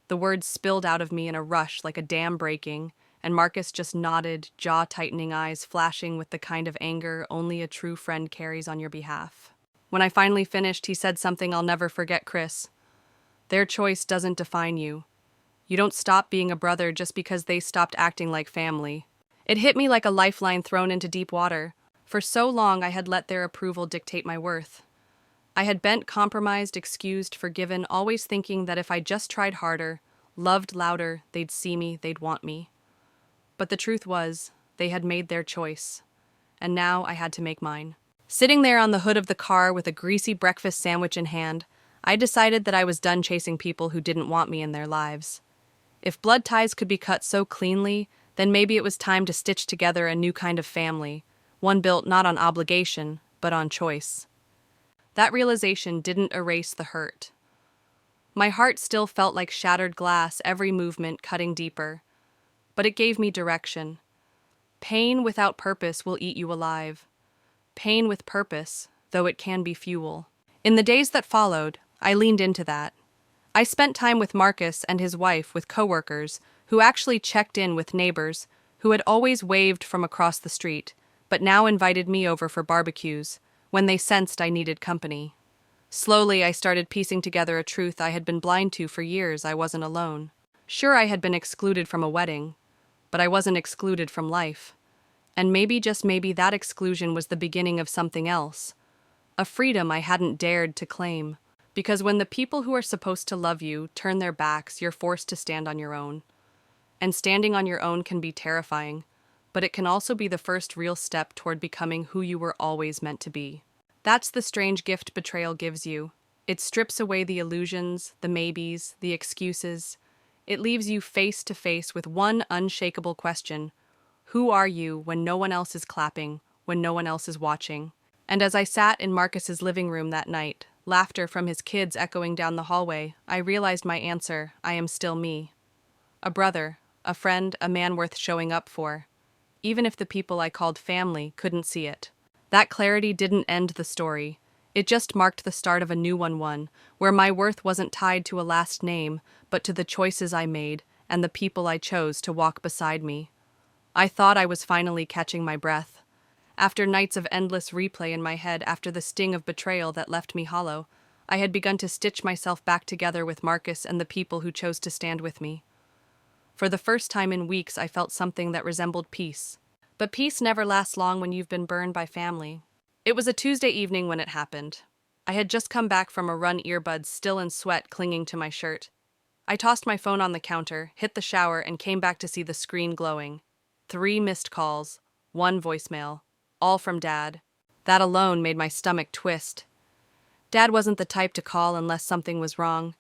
The words spilled out of me in a rush, like a dam breaking, and Marcus just nodded, jaw-tightening eyes flashing with the kind of anger only a true friend carries on your behalf. When I finally finished, he said something I'll never forget, "Chris. Their choice doesn't define you. You don't stop being a brother just because they stopped acting like family." It hit me like a lifeline thrown into deep water. For so long, I had let their approval dictate my worth. I had bent, compromised, excused, forgiven, always thinking that if I just tried harder, loved louder, they'd see me, they'd want me. But the truth was, they had made their choice. And now I had to make mine. Sitting there on the hood of the car with a greasy breakfast sandwich in hand, I decided that I was done chasing people who didn't want me in their lives. If blood ties could be cut so cleanly, then maybe it was time to stitch together a new kind of family, one built not on obligation, but on choice. That realization didn't erase the hurt. My heart still felt like shattered glass, every movement cutting deeper. But it gave me direction. Pain without purpose will eat you alive. Pain with purpose, though it can be fuel. In the days that followed, I leaned into that. I spent time with Marcus and his wife, with coworkers, who actually checked in with neighbors, who had always waved from across the street, but now invited me over for barbecues, when they sensed I needed company. Slowly, I started piecing together a truth I had been blind to for years. I wasn't alone. Sure, I had been excluded from a wedding, but I wasn't excluded from life. And maybe, just maybe, that exclusion was the beginning of something else. A freedom I hadn't dared to claim. Because when the people who are supposed to love you turn their backs, you're forced to stand on your own. And standing on your own can be terrifying, but it can also be the first real step toward becoming who you were always meant to be. That's the strange gift betrayal gives you. It strips away the illusions, the maybes, the excuses. It leaves you face to face with one unshakable question. Who are you when no one else is clapping, when no one else is watching? And as I sat in Marcus's living room that night, laughter from his kids echoing down the hallway, I realized my answer: I am still me. A brother, a friend, a man worth showing up for. Even if the people I called family couldn't see it. That clarity didn't end the story. It just marked the start of a new one, where my worth wasn't tied to a last name, but to the choices I made and the people I chose to walk beside me. I thought I was finally catching my breath. After nights of endless replay in my head, after the sting of betrayal that left me hollow, I had begun to stitch myself back together with Marcus and the people who chose to stand with me. For the first time in weeks, I felt something that resembled peace. But peace never lasts long when you've been burned by family. It was a Tuesday evening when it happened. I had just come back from a run, earbuds still in sweat clinging to my shirt. I tossed my phone on the counter, hit the shower, and came back to see the screen glowing. 3 missed calls, 1 voicemail, all from Dad. That alone made my stomach twist. Dad wasn't the type to call unless something was wrong.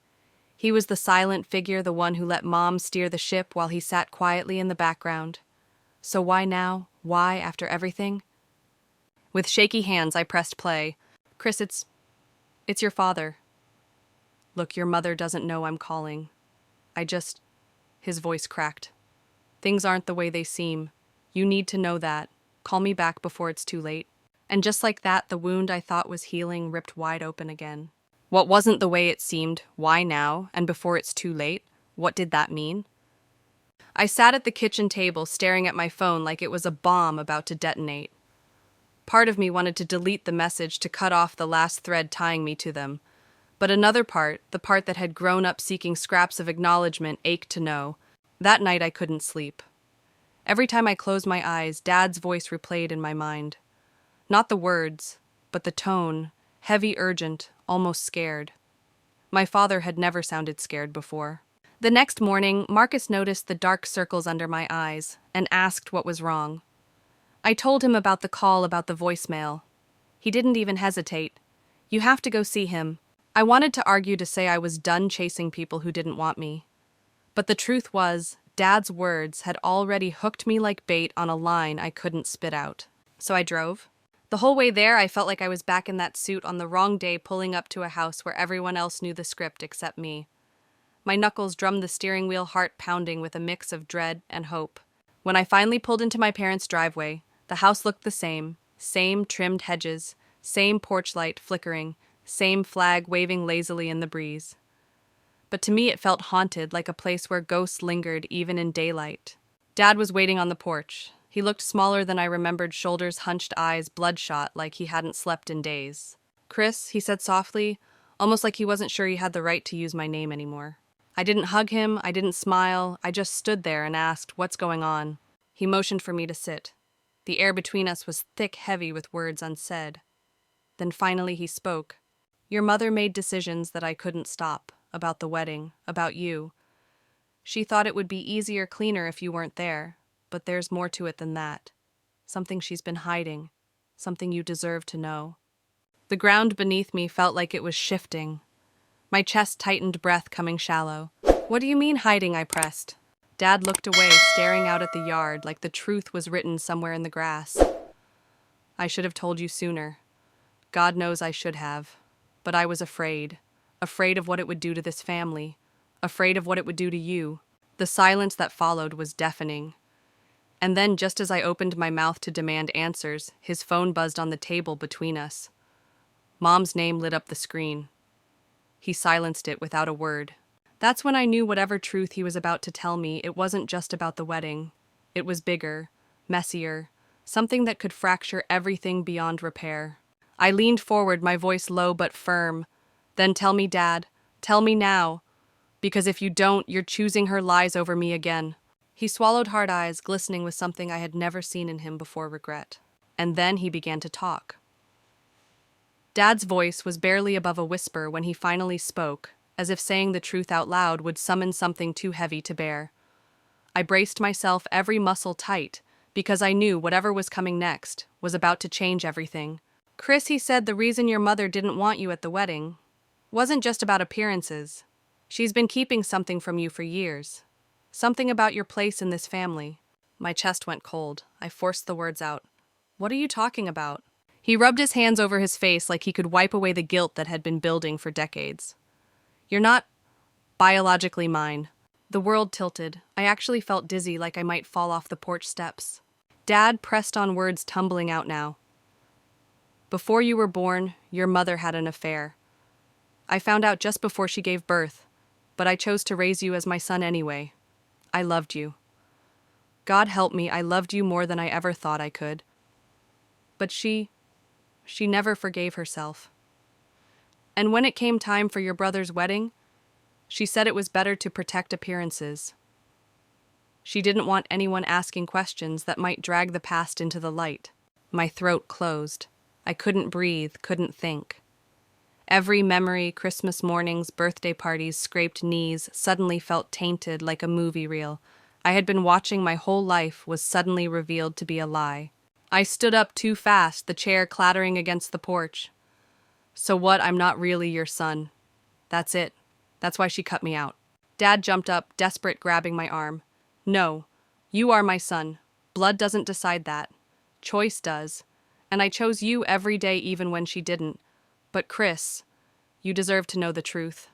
He was the silent figure, the one who let Mom steer the ship while he sat quietly in the background. So why now? Why, after everything? With shaky hands, I pressed play. Chris, it's your father. Look, your mother doesn't know I'm calling. His voice cracked. Things aren't the way they seem. You need to know that. Call me back before it's too late. And just like that, the wound I thought was healing ripped wide open again. What wasn't the way it seemed? Why now? And before it's too late? What did that mean? I sat at the kitchen table staring at my phone like it was a bomb about to detonate. Part of me wanted to delete the message to cut off the last thread tying me to them. But another part, the part that had grown up seeking scraps of acknowledgement, ached to know. That night I couldn't sleep. Every time I closed my eyes, Dad's voice replayed in my mind. Not the words, but the tone, heavy, urgent, almost scared. My father had never sounded scared before. The next morning, Marcus noticed the dark circles under my eyes and asked what was wrong. I told him about the call, about the voicemail. He didn't even hesitate. You have to go see him. I wanted to argue, to say I was done chasing people who didn't want me. But the truth was, Dad's words had already hooked me like bait on a line I couldn't spit out. So I drove. The whole way there, I felt like I was back in that suit on the wrong day, pulling up to a house where everyone else knew the script except me. My knuckles drummed the steering wheel, heart pounding with a mix of dread and hope. When I finally pulled into my parents' driveway, the house looked the same trimmed hedges, same porch light flickering, same flag waving lazily in the breeze. But to me it felt haunted, like a place where ghosts lingered even in daylight. Dad was waiting on the porch. He looked smaller than I remembered, shoulders hunched, eyes bloodshot like he hadn't slept in days. Chris, he said softly, almost like he wasn't sure he had the right to use my name anymore. I didn't hug him, I didn't smile, I just stood there and asked, "What's going on?" He motioned for me to sit. The air between us was thick, heavy with words unsaid. Then finally he spoke. "Your mother made decisions that I couldn't stop, about the wedding, about you. She thought it would be easier, cleaner if you weren't there, but there's more to it than that. Something she's been hiding, something you deserve to know." The ground beneath me felt like it was shifting. My chest tightened, breath coming shallow. "What do you mean hiding?" I pressed. Dad looked away, staring out at the yard like the truth was written somewhere in the grass. "I should have told you sooner. God knows I should have. But I was afraid. afraid of what it would do to this family, afraid of what it would do to you. The silence that followed was deafening. And then, just as I opened my mouth to demand answers, his phone buzzed on the table between us. Mom's name lit up the screen. He silenced it without a word. That's when I knew whatever truth he was about to tell me, it wasn't just about the wedding. It was bigger, messier, something that could fracture everything beyond repair. I leaned forward, my voice low but firm. Then tell me, Dad. Tell me now. Because if you don't, you're choosing her lies over me again. He swallowed, hard eyes glistening with something I had never seen in him before: regret. And then he began to talk. Dad's voice was barely above a whisper when he finally spoke, as if saying the truth out loud would summon something too heavy to bear. I braced myself, every muscle tight, because I knew whatever was coming next was about to change everything. Chris, he said, the reason your mother didn't want you at the wedding wasn't just about appearances. She's been keeping something from you for years. Something about your place in this family. My chest went cold. I forced the words out. What are you talking about? He rubbed his hands over his face like he could wipe away the guilt that had been building for decades. You're not biologically mine. The world tilted. I actually felt dizzy, like I might fall off the porch steps. Dad pressed on, words tumbling out now. Before you were born, your mother had an affair. I found out just before she gave birth, but I chose to raise you as my son anyway. I loved you. God help me, I loved you more than I ever thought I could. But she never forgave herself. And when it came time for your brother's wedding, she said it was better to protect appearances. She didn't want anyone asking questions that might drag the past into the light. My throat closed. I couldn't breathe, couldn't think. Every memory, Christmas mornings, birthday parties, scraped knees, suddenly felt tainted like a movie reel. I had been watching my whole life was suddenly revealed to be a lie. I stood up too fast, the chair clattering against the porch. So what? I'm not really your son. That's it. That's why she cut me out. Dad jumped up, desperate, grabbing my arm. No, you are my son. Blood doesn't decide that. Choice does. And I chose you every day, even when she didn't. But Chris, you deserve to know the truth.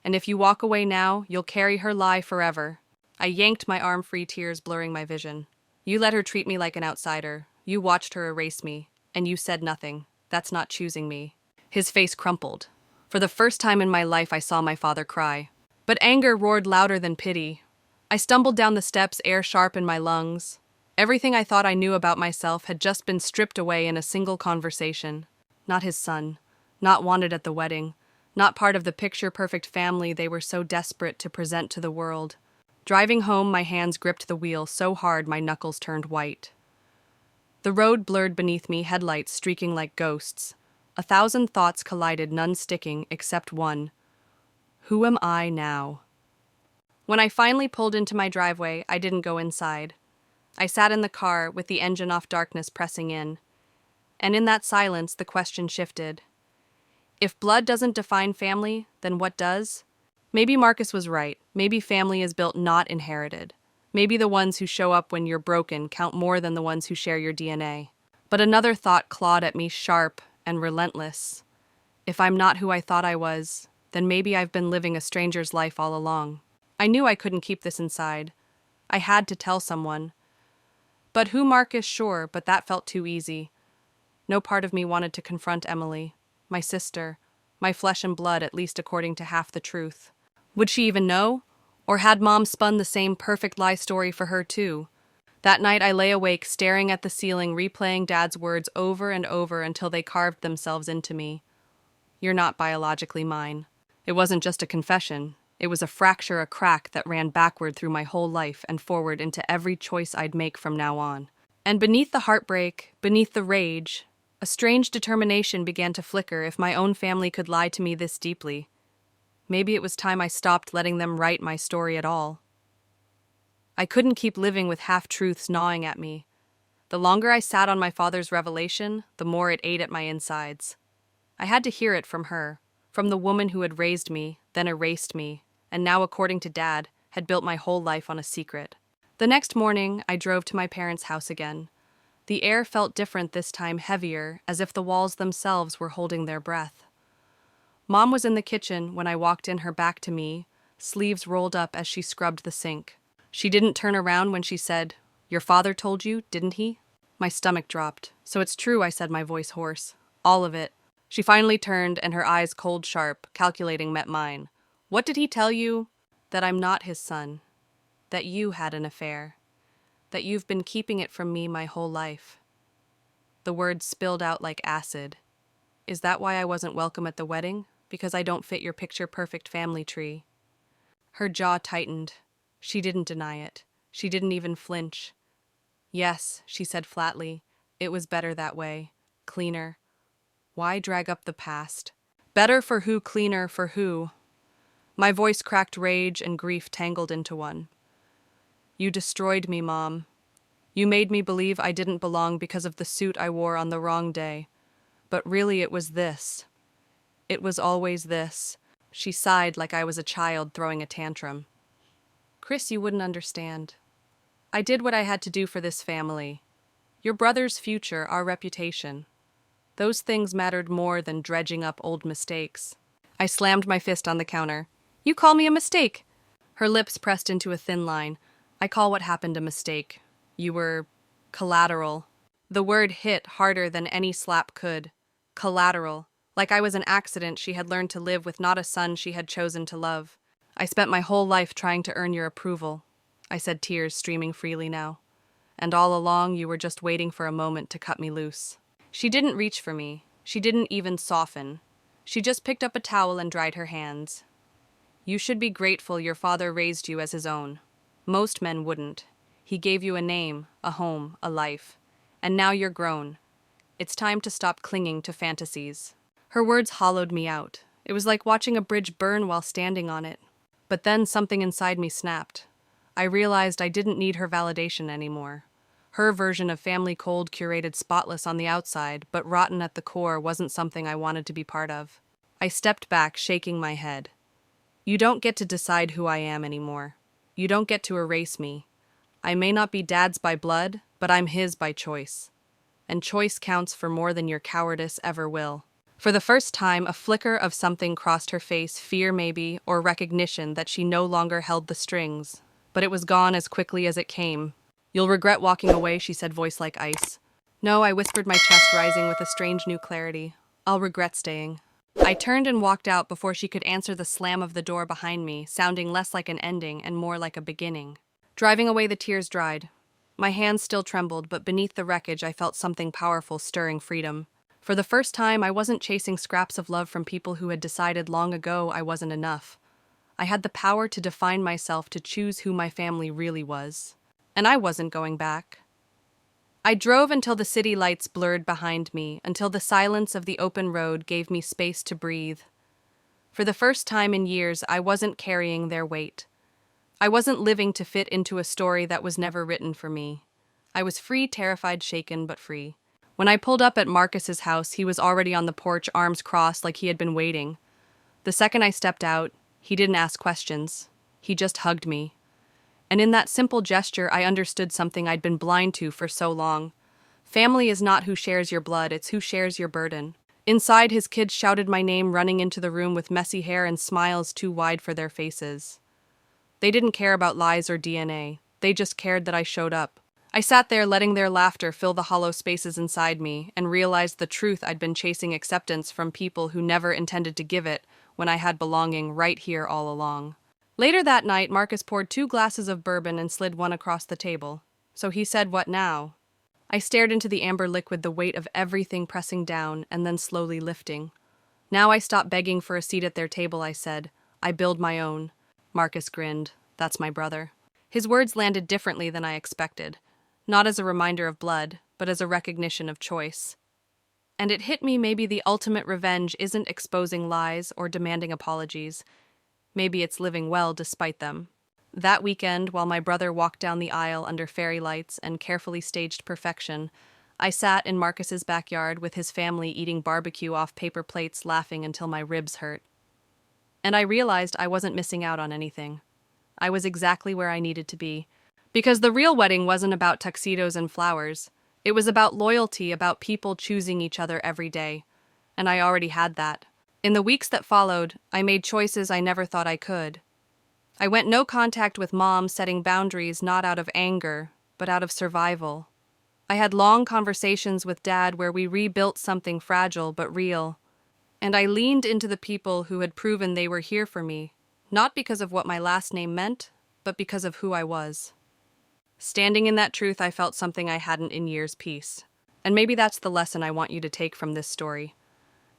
And if you walk away now, you'll carry her lie forever. I yanked my arm free, tears blurring my vision. You let her treat me like an outsider. You watched her erase me. And you said nothing. That's not choosing me. His face crumpled. For the first time in my life, I saw my father cry. But anger roared louder than pity. I stumbled down the steps, air sharp in my lungs. Everything I thought I knew about myself had just been stripped away in a single conversation. Not his son. Not wanted at the wedding. Not part of the picture-perfect family they were so desperate to present to the world. Driving home, my hands gripped the wheel so hard my knuckles turned white. The road blurred beneath me, headlights streaking like ghosts. 1,000 thoughts collided, none sticking except one. Who am I now? When I finally pulled into my driveway, I didn't go inside. I sat in the car with the engine off, darkness pressing in. And in that silence, the question shifted. If blood doesn't define family, then what does? Maybe Marcus was right. Maybe family is built, not inherited. Maybe the ones who show up when you're broken count more than the ones who share your DNA. But another thought clawed at me, sharp and relentless. If I'm not who I thought I was, then maybe I've been living a stranger's life all along. I knew I couldn't keep this inside. I had to tell someone. But who? Marcus? Sure, but that felt too easy. No part of me wanted to confront Emily, my sister, my flesh and blood, at least according to half the truth. Would she even know? Or had Mom spun the same perfect lie story for her too? That night I lay awake, staring at the ceiling, replaying Dad's words over and over until they carved themselves into me. You're not biologically mine. It wasn't just a confession. It was a fracture, a crack that ran backward through my whole life and forward into every choice I'd make from now on. And beneath the heartbreak, beneath the rage, a strange determination began to flicker. If my own family could lie to me this deeply, maybe it was time I stopped letting them write my story at all. I couldn't keep living with half-truths gnawing at me. The longer I sat on my father's revelation, the more it ate at my insides. I had to hear it from her, from the woman who had raised me, then erased me, and now, according to Dad, had built my whole life on a secret. The next morning, I drove to my parents' house again. The air felt different this time, heavier, as if the walls themselves were holding their breath. Mom was in the kitchen when I walked in, her back to me, sleeves rolled up as she scrubbed the sink. She didn't turn around when she said, "Your father told you, didn't he?" My stomach dropped. "So it's true," I said, my voice hoarse. "All of it." She finally turned and her eyes cold sharp, calculating, met mine. "What did he tell you?" "That I'm not his son. That you had an affair. That you've been keeping it from me my whole life." The words spilled out like acid. "Is that why I wasn't welcome at the wedding? Because I don't fit your picture-perfect family tree?" Her jaw tightened. She didn't deny it. She didn't even flinch. "Yes," she said flatly. "It was better that way. Cleaner. Why drag up the past? Better for who, cleaner for who?" My voice cracked, rage and grief tangled into one. "You destroyed me, Mom. You made me believe I didn't belong because of the suit I wore on the wrong day. But really it was this. It was always this." She sighed like I was a child throwing a tantrum. "Chris, you wouldn't understand. I did what I had to do for this family. Your brother's future, our reputation. Those things mattered more than dredging up old mistakes." I slammed my fist on the counter. "You call me a mistake?" Her lips pressed into a thin line. "I call what happened a mistake. You were collateral." The word hit harder than any slap could. Collateral. Like I was an accident she had learned to live with, not a son she had chosen to love. "I spent my whole life trying to earn your approval," I said, tears streaming freely now. "And all along you were just waiting for a moment to cut me loose." She didn't reach for me. She didn't even soften. She just picked up a towel and dried her hands. "You should be grateful your father raised you as his own. Most men wouldn't. He gave you a name, a home, a life. And now you're grown. It's time to stop clinging to fantasies." Her words hollowed me out. It was like watching a bridge burn while standing on it. But then something inside me snapped. I realized I didn't need her validation anymore. Her version of family, cold, curated, spotless on the outside, but rotten at the core, wasn't something I wanted to be part of. I stepped back, shaking my head. "You don't get to decide who I am anymore. You don't get to erase me. I may not be Dad's by blood, but I'm his by choice. And choice counts for more than your cowardice ever will." For the first time, a flicker of something crossed her face, fear maybe, or recognition that she no longer held the strings. But it was gone as quickly as it came. "You'll regret walking away," she said, voice like ice. "No," I whispered, my chest rising with a strange new clarity. "I'll regret staying." I turned and walked out before she could answer the slam of the door behind me, sounding less like an ending and more like a beginning. Driving away, the tears dried. My hands still trembled, but beneath the wreckage I felt something powerful stirring freedom. For the first time, I wasn't chasing scraps of love from people who had decided long ago I wasn't enough. I had the power to define myself, to choose who my family really was. And I wasn't going back. I drove until the city lights blurred behind me, until the silence of the open road gave me space to breathe. For the first time in years, I wasn't carrying their weight. I wasn't living to fit into a story that was never written for me. I was free, terrified, shaken, but free. When I pulled up at Marcus's house, he was already on the porch, arms crossed like he had been waiting. The second I stepped out, he didn't ask questions. He just hugged me. And in that simple gesture, I understood something I'd been blind to for so long. Family is not who shares your blood, it's who shares your burden. Inside, his kids shouted my name, running into the room with messy hair and smiles too wide for their faces. They didn't care about lies or DNA. They just cared that I showed up. I sat there letting their laughter fill the hollow spaces inside me and realized the truth. I'd been chasing acceptance from people who never intended to give it when I had belonging right here all along. Later that night, Marcus poured 2 glasses of bourbon and slid one across the table. So he said, "What now?" I stared into the amber liquid, the weight of everything pressing down and then slowly lifting. "Now I stop begging for a seat at their table," I said. "I build my own." Marcus grinned. "That's my brother." His words landed differently than I expected. Not as a reminder of blood, but as a recognition of choice. And it hit me, maybe the ultimate revenge isn't exposing lies or demanding apologies. Maybe it's living well despite them. That weekend, while my brother walked down the aisle under fairy lights and carefully staged perfection, I sat in Marcus's backyard with his family eating barbecue off paper plates, laughing until my ribs hurt. And I realized I wasn't missing out on anything. I was exactly where I needed to be. Because the real wedding wasn't about tuxedos and flowers. It was about loyalty, about people choosing each other every day. And I already had that. In the weeks that followed, I made choices I never thought I could. I went no contact with mom, setting boundaries not out of anger, but out of survival. I had long conversations with dad where we rebuilt something fragile but real. And I leaned into the people who had proven they were here for me, not because of what my last name meant, but because of who I was. Standing in that truth, I felt something I hadn't in years. Peace. And maybe that's the lesson I want you to take from this story.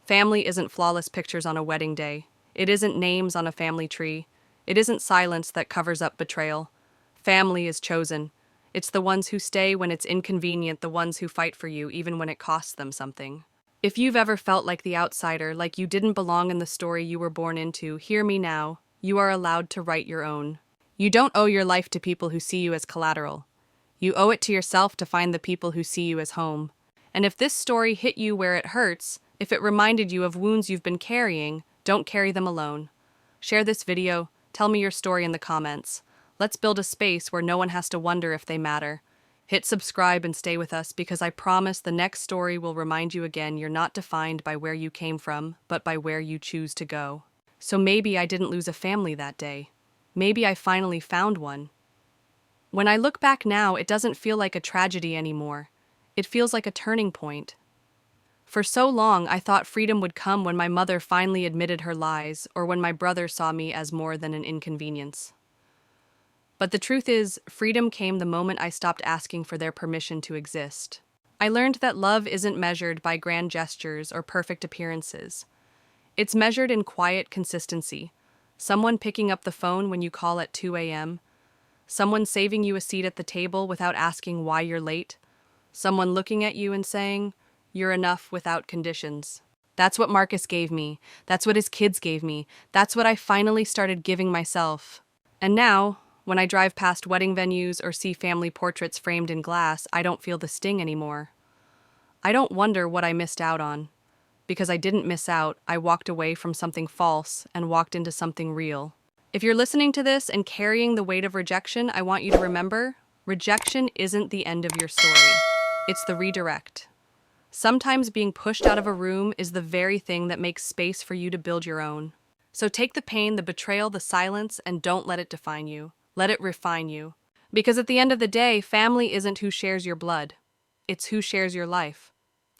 Family isn't flawless pictures on a wedding day. It isn't names on a family tree. It isn't silence that covers up betrayal. Family is chosen. It's the ones who stay when it's inconvenient, the ones who fight for you even when it costs them something. If you've ever felt like the outsider, like you didn't belong in the story you were born into, hear me now. You are allowed to write your own. You don't owe your life to people who see you as collateral. You owe it to yourself to find the people who see you as home. And if this story hit you where it hurts, if it reminded you of wounds you've been carrying, don't carry them alone. Share this video, tell me your story in the comments. Let's build a space where no one has to wonder if they matter. Hit subscribe and stay with us because I promise the next story will remind you again you're not defined by where you came from, but by where you choose to go. So maybe I didn't lose a family that day. Maybe I finally found one. When I look back now, it doesn't feel like a tragedy anymore. It feels like a turning point. For so long, I thought freedom would come when my mother finally admitted her lies, or when my brother saw me as more than an inconvenience. But the truth is, freedom came the moment I stopped asking for their permission to exist. I learned that love isn't measured by grand gestures or perfect appearances. It's measured in quiet consistency. Someone picking up the phone when you call at 2 a.m., someone saving you a seat at the table without asking why you're late, someone looking at you and saying, "You're enough without conditions." That's what Marcus gave me. That's what his kids gave me. That's what I finally started giving myself. And now, when I drive past wedding venues or see family portraits framed in glass, I don't feel the sting anymore. I don't wonder what I missed out on. Because I didn't miss out, I walked away from something false and walked into something real. If you're listening to this and carrying the weight of rejection, I want you to remember, rejection isn't the end of your story. It's the redirect. Sometimes being pushed out of a room is the very thing that makes space for you to build your own. So take the pain, the betrayal, the silence, and don't let it define you. Let it refine you. Because at the end of the day, family isn't who shares your blood. It's who shares your life.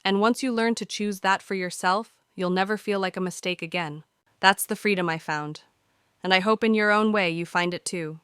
And once you learn to choose that for yourself, you'll never feel like a mistake again. That's the freedom I found. And I hope in your own way you find it too.